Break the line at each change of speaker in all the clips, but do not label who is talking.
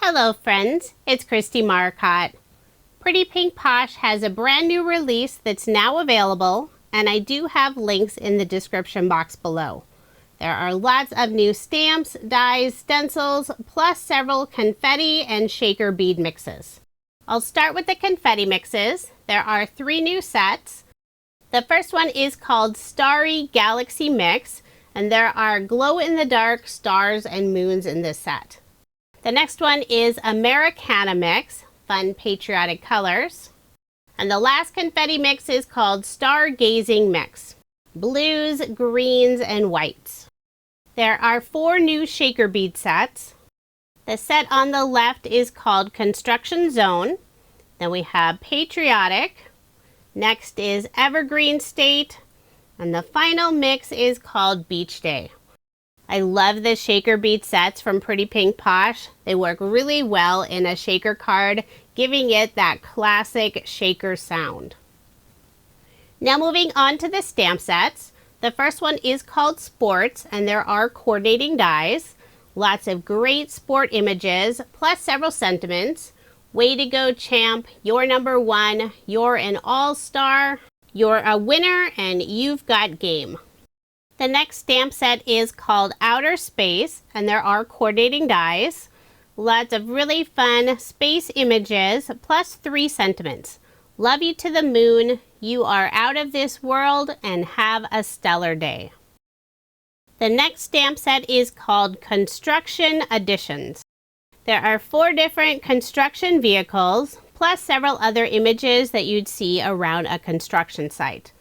Hello friends, it's Kristie Marcotte. Pretty Pink Posh has a brand new release that's now available, and I do have links in the description box below. There are lots of new stamps, dies, stencils, plus several confetti and shaker bead mixes. I'll start with the confetti mixes. There are 3 new sets. The first one is called Starry Galaxy Mix, and there are glow-in-the-dark stars and moons in this set. The next one is Americana Mix, fun patriotic colors. And the last confetti mix is called Stargazing Mix, blues, greens, and whites. There are 4 new shaker bead sets. The set on the left is called Construction Zone. Then we have Patriotic. Next is Evergreen State. And the final mix is called Beach Day. I love the shaker bead sets from Pretty Pink Posh. They work really well in a shaker card, giving it that classic shaker sound. Now moving on to the stamp sets. The first one is called Sports, and there are coordinating dies. Lots of great sport images, plus several sentiments. Way to go, champ. You're number 1. You're an all-star. You're a winner, and you've got game. The next stamp set is called Outer Space, and there are coordinating dies. Lots of really fun space images, plus 3 sentiments. Love you to the moon, you are out of this world, and have a stellar day. The next stamp set is called Construction Additions. There are 4 different construction vehicles, plus several other images that you'd see around a construction site.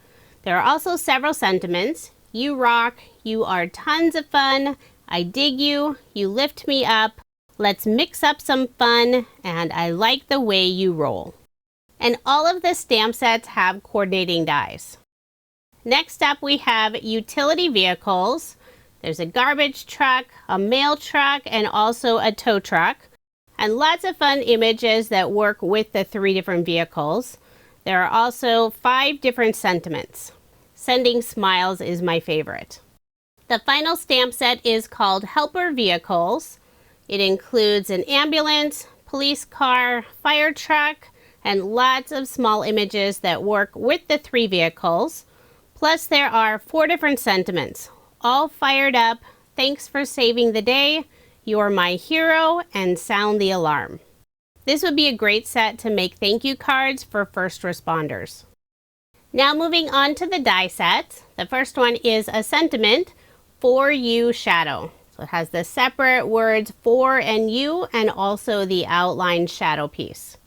There are also several sentiments. You rock, you are tons of fun, I dig you, you lift me up, let's mix up some fun, and I like the way you roll. And all of the stamp sets have coordinating dies. Next up we have utility vehicles. There's a garbage truck, a mail truck, and also a tow truck. And lots of fun images that work with the 3 different vehicles. There are also 5 different sentiments. Sending smiles is my favorite. The final stamp set is called Helper Vehicles. It includes an ambulance, police car, fire truck, and lots of small images that work with the 3 vehicles. Plus there are 4 different sentiments, all fired up. Thanks for saving the day. You're my hero, and sound the alarm. This would be a great set to make thank you cards for first responders. Now moving on to the die sets. The first one is a sentiment, For You Shadow. So it has the separate words for and you, and also the outlined shadow piece.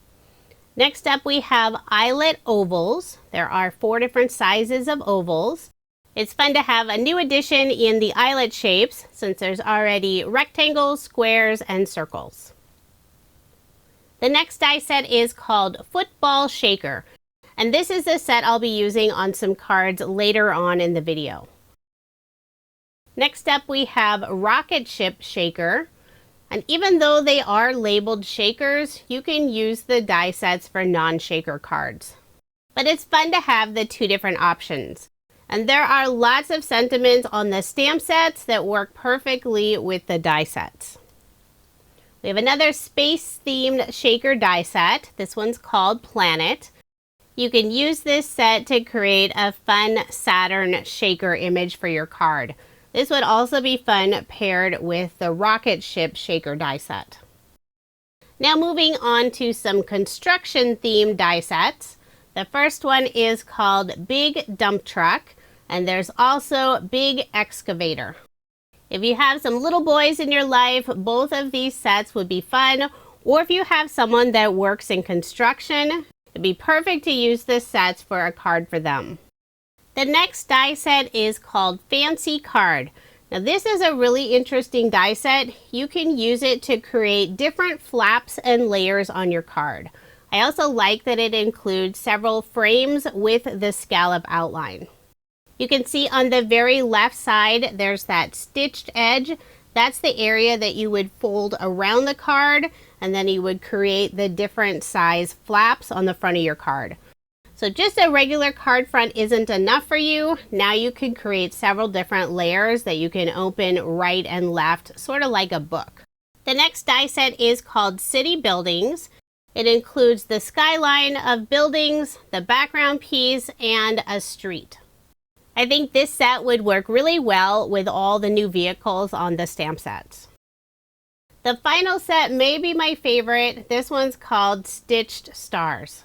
Next up we have Eyelet ovals. There are 4 different sizes of ovals. It's fun to have a new addition in the eyelet shapes, since there's already rectangles, squares, and circles. The next die set is called Football Shaker. And this is the set I'll be using on some cards later on in the video. Next up we have Rocketship Shaker. And even though they are labeled shakers, you can use the die sets for non-shaker cards. But it's fun to have the 2 different options. And there are lots of sentiments on the stamp sets that work perfectly with the die sets. We have another space-themed shaker die set. This one's called Planet. You can use this set to create a fun Saturn shaker image for your card. This would also be fun paired with the Rocketship shaker die set. Now moving on to some construction themed die sets. The first one is called Big Dump Truck, and there's also Big Excavator. If you have some little boys in your life, both of these sets would be fun, or if you have someone that works in construction, it'd be perfect to use this set for a card for them. The next die set is called Fancy Card. Now this is a really interesting die set. You can use it to create different flaps and layers on your card. I also like that it includes several frames with the scallop outline. You can see on the very left side there's that stitched edge. That's the area that you would fold around the card, and then you would create the different size flaps on the front of your card. So just a regular card front isn't enough for you. Now you can create several different layers that you can open right and left, sort of like a book. The next die set is called City Buildings. It includes the skyline of buildings, the background piece, and a street. I think this set would work really well with all the new vehicles on the stamp sets. The final set may be my favorite. This one's called Stitched Stars.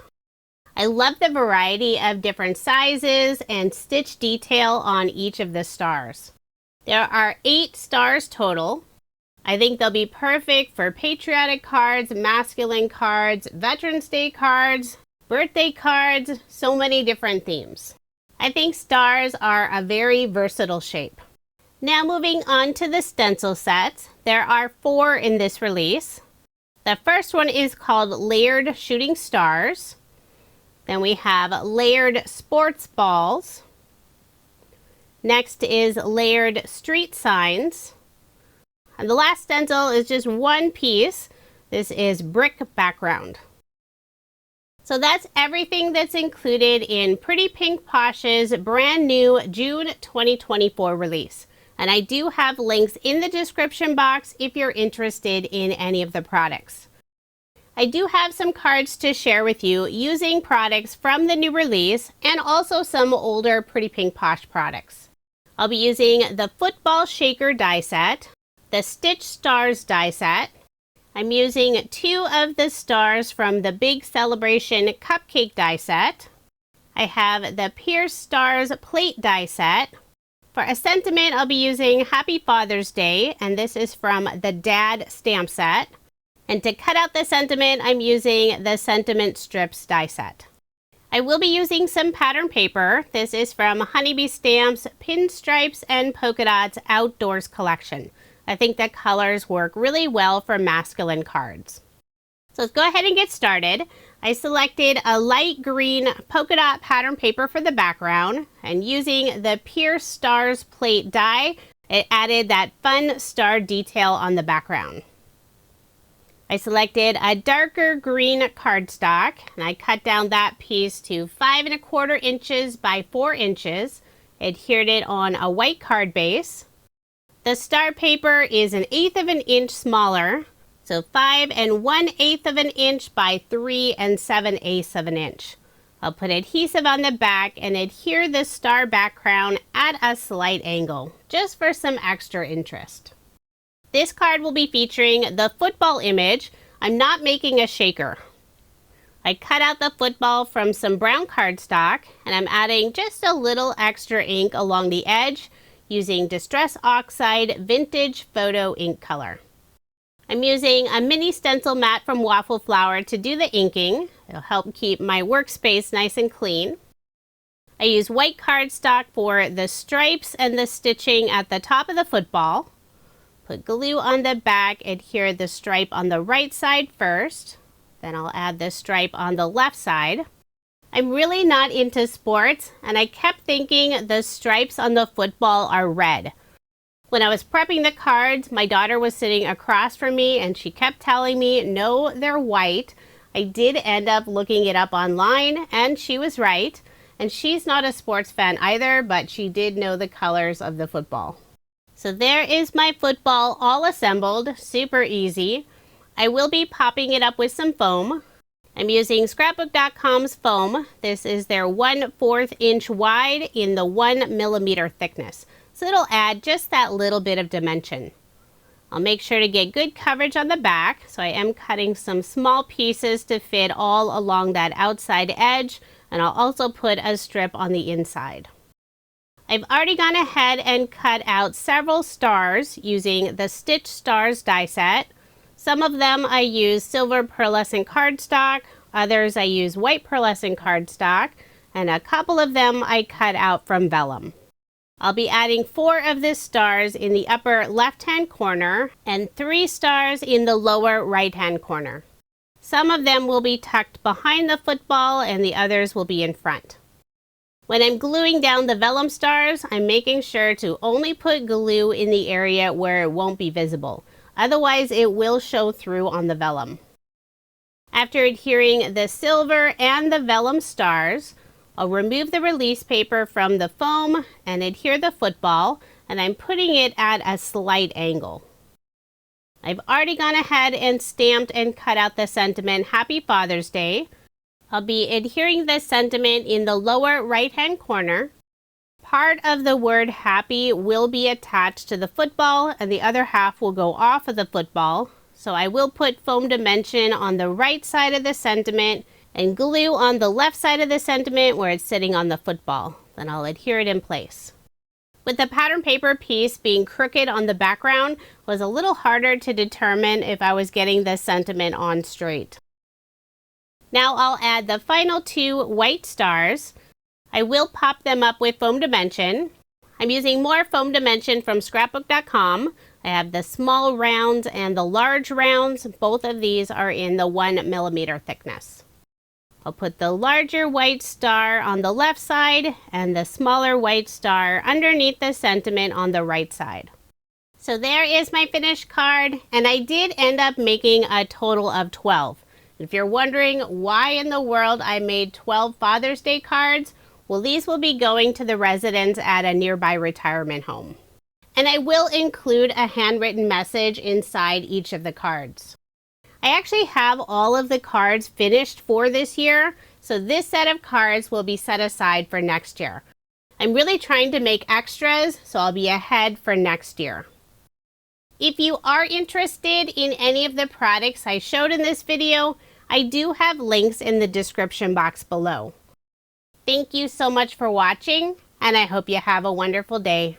I love the variety of different sizes and stitch detail on each of the stars. There are 8 stars total. I think they'll be perfect for patriotic cards, masculine cards, Veterans Day cards, birthday cards, so many different themes. I think stars are a very versatile shape. Now moving on to the stencil sets. There are 4 in this release. The first one is called Layered Shooting Stars. Then we have Layered Sports Balls. Next is Layered Street Signs. And the last stencil is just one piece. This is Brick Background. So that's everything that's included in Pretty Pink Posh's brand new June 2024 release. And I do have links in the description box if you're interested in any of the products. I do have some cards to share with you using products from the new release and also some older Pretty Pink Posh products. I'll be using the Football Shaker die set, the Stitch Stars die set. I'm using 2 of the stars from the Big Celebration Cupcake die set. I have the Pierce Stars plate die set. For a sentiment, I'll be using Happy Father's Day, and this is from the Dad stamp set. And to cut out the sentiment, I'm using the Sentiment Strips die set. I will be using some pattern paper. This is from Honeybee Stamps Pinstripes and Polka Dots Outdoors Collection. I think the colors work really well for masculine cards. So let's go ahead and get started. I selected a light green polka dot pattern paper for the background, and using the Pierce Stars plate die, it added that fun star detail on the background. I selected a darker green cardstock, and I cut down that piece to 5 1/4 inches by 4 inches, adhered it on a white card base. The star paper is 1/8 of an inch smaller, so 5 1/8 of an inch by 3 7/8 of an inch. I'll put adhesive on the back and adhere the star background at a slight angle, just for some extra interest. This card will be featuring the football image. I'm not making a shaker. I cut out the football from some brown cardstock, and I'm adding just a little extra ink along the edge using Distress Oxide Vintage Photo ink color. I'm using a mini stencil mat from Waffle Flower to do the inking. It'll help keep my workspace nice and clean. I use white cardstock for the stripes and the stitching at the top of the football. Put glue on the back, adhere the stripe on the right side first. Then I'll add the stripe on the left side. I'm really not into sports, and I kept thinking the stripes on the football are red. When I was prepping the cards, my daughter was sitting across from me, and she kept telling me, no, they're white. I did end up looking it up online, and she was right. And she's not a sports fan either, but she did know the colors of the football. So there is my football all assembled, super easy. I will be popping it up with some foam. I'm using scrapbook.com's foam. This is their 1/4 inch wide in the 1 millimeter thickness. So it'll add just that little bit of dimension. I'll make sure to get good coverage on the back. So I am cutting some small pieces to fit all along that outside edge. And I'll also put a strip on the inside. I've already gone ahead and cut out several stars using the Stitch Stars die set. Some of them I use silver pearlescent cardstock, others I use white pearlescent cardstock, and a couple of them I cut out from vellum. I'll be adding 4 of the stars in the upper left-hand corner and 3 stars in the lower right-hand corner. Some of them will be tucked behind the football and the others will be in front. When I'm gluing down the vellum stars, I'm making sure to only put glue in the area where it won't be visible. Otherwise, it will show through on the vellum. After adhering the silver and the vellum stars, I'll remove the release paper from the foam and adhere the football, and I'm putting it at a slight angle. I've already gone ahead and stamped and cut out the sentiment, Happy Father's Day. I'll be adhering this sentiment in the lower right-hand corner. Part of the word happy will be attached to the football and the other half will go off of the football. So I will put foam dimension on the right side of the sentiment and glue on the left side of the sentiment where it's sitting on the football. Then I'll adhere it in place. With the pattern paper piece being crooked on the background, was a little harder to determine if I was getting the sentiment on straight. Now I'll add the final 2 white stars. I will pop them up with foam dimension. I'm using more foam dimension from scrapbook.com. I have the small rounds and the large rounds. Both of these are in the 1mm thickness. I'll put the larger white star on the left side and the smaller white star underneath the sentiment on the right side. So there is my finished card, and I did end up making a total of 12. If you're wondering why in the world I made 12 Father's Day cards, well, these will be going to the residents at a nearby retirement home. And I will include a handwritten message inside each of the cards. I actually have all of the cards finished for this year, so this set of cards will be set aside for next year. I'm really trying to make extras, so I'll be ahead for next year. If you are interested in any of the products I showed in this video, I do have links in the description box below. Thank you so much for watching, and I hope you have a wonderful day.